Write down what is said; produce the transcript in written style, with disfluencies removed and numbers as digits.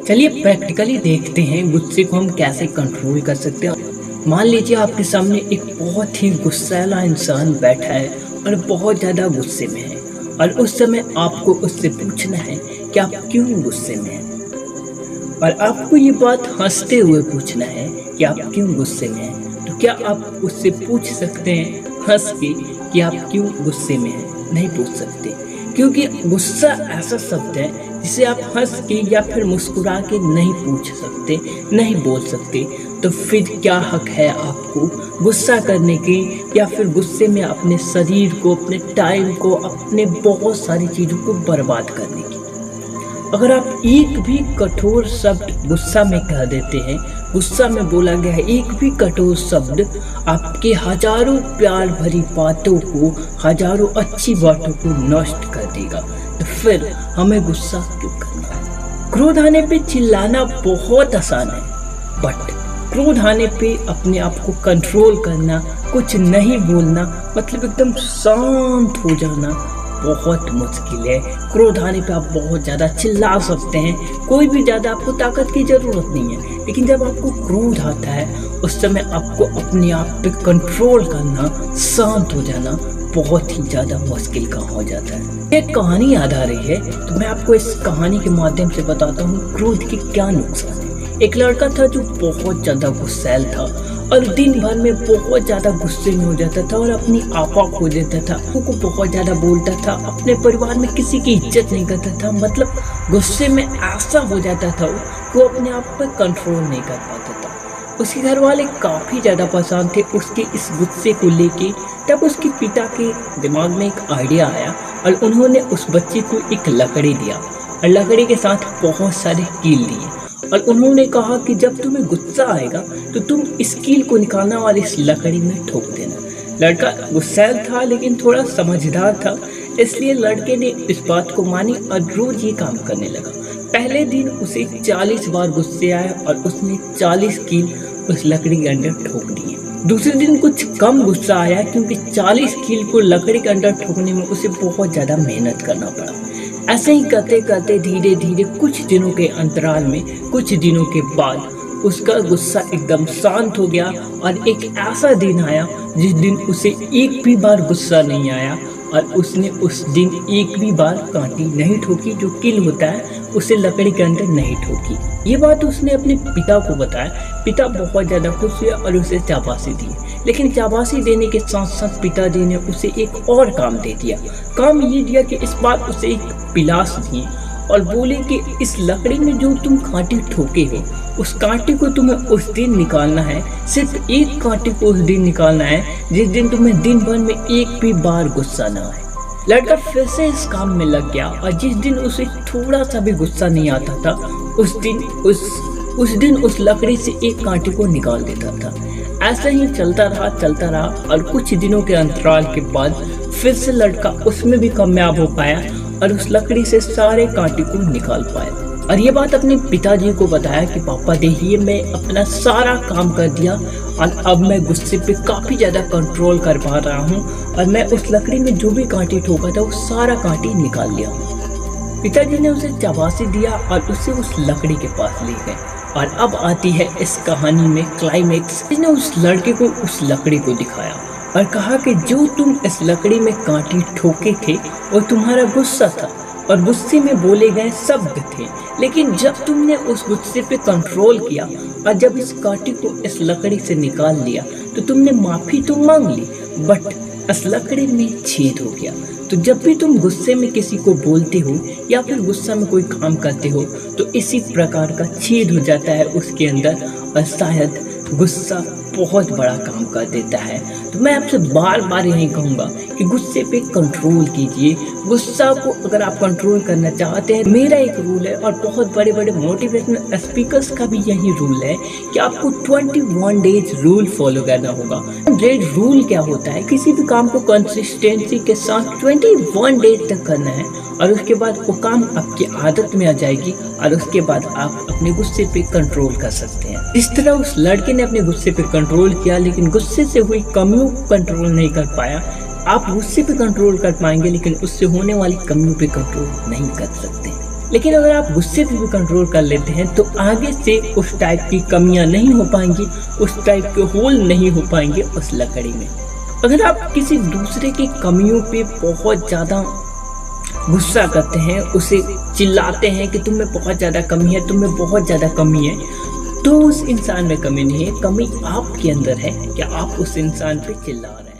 चलिए प्रैक्टिकली देखते हैं गुस्से को हम कैसे कंट्रोल कर सकते हैं। मान लीजिए आपके सामने एक बहुत ही गुस्सैला इंसान बैठा है और बहुत ज़्यादा गुस्से में है, और उस समय आपको उससे पूछना है कि आप क्यों गुस्से में हैं। और आपको ये बात हंसते हुए पूछना है कि आप क्यों गुस्से में हैं। तो क्या आप उससे पूछ सकते हैं हंस के कि आप क्यों गुस्से में हैं? नहीं पूछ सकते, क्योंकि गुस्सा ऐसा शब्द है जिसे आप हंस के या फिर मुस्कुरा के नहीं पूछ सकते, नहीं बोल सकते। तो फिर क्या हक है आपको गुस्सा करने की, या फिर गुस्से में अपने शरीर को, अपने टाइम को, अपने बहुत सारी चीज़ों को बर्बाद करने की। अगर आप एक भी कठोर शब्द गुस्सा में कह देते हैं, गुस्सा में बोला गया है एक भी कठोर शब्द आपके हजारों प्यार भरी बातों को, हजारों अच्छी बातों को नष्ट कर देगा। तो फिर हमें गुस्सा क्यों करना है? क्रोध आने पे चिल्लाना बहुत आसान है, बट क्रोध आने पे अपने आप को कंट्रोल करना, कुछ नहीं बोलना, मतलब एकदम शांत हो जाना बहुत मुश्किल है। क्रोध आने पे आप बहुत ज़्यादा चिल्ला सकते हैं, कोई भी ज़्यादा आपको ताकत की ज़रूरत नहीं है, लेकिन जब आपको क्रोध आता है उस समय आपको अपने आप पे कंट्रोल करना, शांत हो जाना बहुत ही ज़्यादा मुश्किल काम हो जाता है। एक कहानी याद आ रही है, तो मैं आपको इस कहानी के माध्यम से बताता हूँ क्रोध के क्या नुकसान है। एक लड़का था जो बहुत ज़्यादा गुस्सैल था और दिन भर में बहुत ज़्यादा गुस्से में हो जाता था और अपनी आपा खो देता था, को बहुत ज़्यादा बोलता था, अपने परिवार में किसी की इज्जत नहीं करता था। मतलब गुस्से में ऐसा हो जाता था वो अपने आप पर कंट्रोल नहीं कर पाता था। उसके घर वाले काफ़ी ज़्यादा परेशान थे उसके इस गुस्से को लेके। तब उसके पिता के दिमाग में एक आइडिया आया और उन्होंने उस बच्चे को एक लकड़ी दिया और लकड़ी के साथ बहुत सारे कील दिए, और उन्होंने कहा कि जब तुम्हें गुस्सा आएगा तो तुम इस कील को निकालना और इस लकड़ी में ठोक देना। लड़का गुस्सैल था लेकिन थोड़ा समझदार था, इसलिए लड़के ने इस बात को मानी और रोज ये काम करने लगा। पहले दिन उसे 40 बार गुस्से आया और उसने 40 कील उस लकड़ी के अंदर ठोक दिए। दूसरे दिन कुछ कम गुस्सा आया, क्योंकि 40 कील को लकड़ी के अंदर ठोकने में उसे बहुत ज़्यादा मेहनत करना पड़ा। ऐसे ही करते करते धीरे धीरे कुछ दिनों के अंतराल में, कुछ दिनों के बाद उसका गुस्सा एकदम शांत हो गया, और एक ऐसा दिन आया जिस दिन उसे एक भी बार गुस्सा नहीं आया और उसने उस दिन एक भी बार कांटी नहीं ठोकी, जो कील होता है उसे लकड़ी के अंदर नहीं ठोकी। ये बात उसने अपने पिता को बताया। पिता बहुत ज़्यादा खुश हुए और उसे शाबाशी दी, लेकिन शाबाशी देने के साथ साथ पिताजी ने उसे एक और काम दे दिया। काम ये दिया कि इस बार उसे एक पिलास दी और बोले कि इस लकड़ी में जो तुम कांटे ठोके हो उस कांटे को तुम्हें उस दिन निकालना है, सिर्फ एक कांटे को उस दिन निकालना है जिस दिन तुम्हें दिन भर में एक भी बार गुस्सा ना आए। लड़का फिर से इस काम में लग गया, और जिस दिन उसे थोड़ा सा भी गुस्सा नहीं आता था उस दिन उस लकड़ी से एक कांटे को निकाल देता था। ऐसा ही चलता रहा और कुछ दिनों के अंतराल के बाद फिर से लड़का उसमें भी कामयाब हो पाया और उस लकड़ी से सारे कांटे को निकाल पाया। और ये बात अपने पिताजी को बताया कि पापा देखिए, मैं अपना सारा काम कर दिया और अब मैं गुस्से पे काफ़ी ज़्यादा कंट्रोल कर पा रहा हूँ, और मैं उस लकड़ी में जो भी कांटे ठोका था वो सारा कांटे निकाल लिया। पिताजी ने उसे शाबाशी दिया और उसे उस लकड़ी के पास ले गए। और अब आती है इस कहानी में क्लाइमेक्स। इसने उस लड़के को उस लकड़ी को दिखाया और कहा कि जो तुम इस लकड़ी में कांटे ठोके थे वो तुम्हारा गुस्सा था और गुस्से में बोले गए शब्द थे, लेकिन जब तुमने उस गुस्से पे कंट्रोल किया और जब इस कांटे को इस लकड़ी से निकाल लिया तो तुमने माफ़ी तो मांग ली, बट इस लकड़ी में छेद हो गया। तो जब भी तुम गुस्से में किसी को बोलते हो या फिर गुस्सा में कोई काम करते हो तो इसी प्रकार का छेद हो जाता है उसके अंदर, और शायद गुस्सा बहुत बड़ा काम कर देता है। तो मैं आपसे बार बार यही कहूँगा कि गुस्से पे कंट्रोल कीजिए। गुस्सा को अगर आप कंट्रोल करना चाहते हैं, मेरा एक रूल है और बहुत बड़े बड़े मोटिवेशनल स्पीकर्स का भी यही रूल है कि आपको 21 डेज रूल फॉलो करना होगा। डेज रूल क्या होता है? किसी भी काम को कंसिस्टेंसी के साथ 21 डेज तक करना है और उसके बाद वो काम आपकी आदत में आ जाएगी और उसके बाद आप अपने गुस्से पे कंट्रोल कर सकते हैं। इस तरह उस लड़के ने अपने गुस्से पे कंट्रोल किया, लेकिन गुस्से से हुई कमियों को कंट्रोल नहीं कर पाया। आप गुस्से पे कंट्रोल कर पाएंगे लेकिन उससे होने वाली कमियों पे कंट्रोल नहीं कर सकते। लेकिन अगर आप गुस्से पे भी कंट्रोल कर लेते हैं तो आगे से उस टाइप की कमियां नहीं हो पाएंगी, उस टाइप के होल नहीं हो पाएंगे उस लकड़ी में। अगर आप किसी दूसरे की कमियों पे बहुत ज़्यादा गुस्सा करते हैं, उसे चिल्लाते हैं कि तुम में बहुत ज़्यादा कमी है, तुम में बहुत ज़्यादा कमी है, तो उस इंसान में कमी नहीं है, कमी आपके अंदर है कि आप उस इंसान पे चिल्ला रहे हैं।